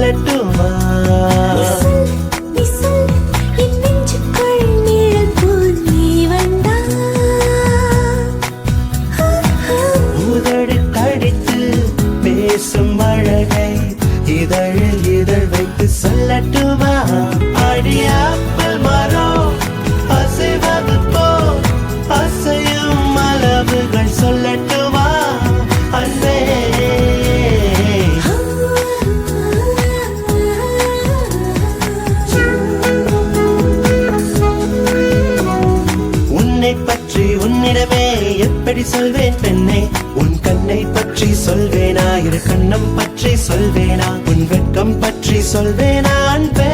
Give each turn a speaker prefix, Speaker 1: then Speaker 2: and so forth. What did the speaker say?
Speaker 1: சொல்லட்டுமா? உதடு கடித்து பேசும் அழகை இதழில் இதழ் வைத்து சொல்லட்டுமா? அடியாப்பல் மரம் அசைவது போ அசையும் அளவுகள் சொல்லட்டுமா? அன்பே உன்னை பற்றி உன்னிடமே எப்படி சொல்வேன் பெண்ணே? உன் கண்ணை பற்றி சொல்வேனா? இரு கண்ணம் பற்றி சொல்வேனா? உன் வெட்கம் பற்றி சொல்வேனா? அன்பே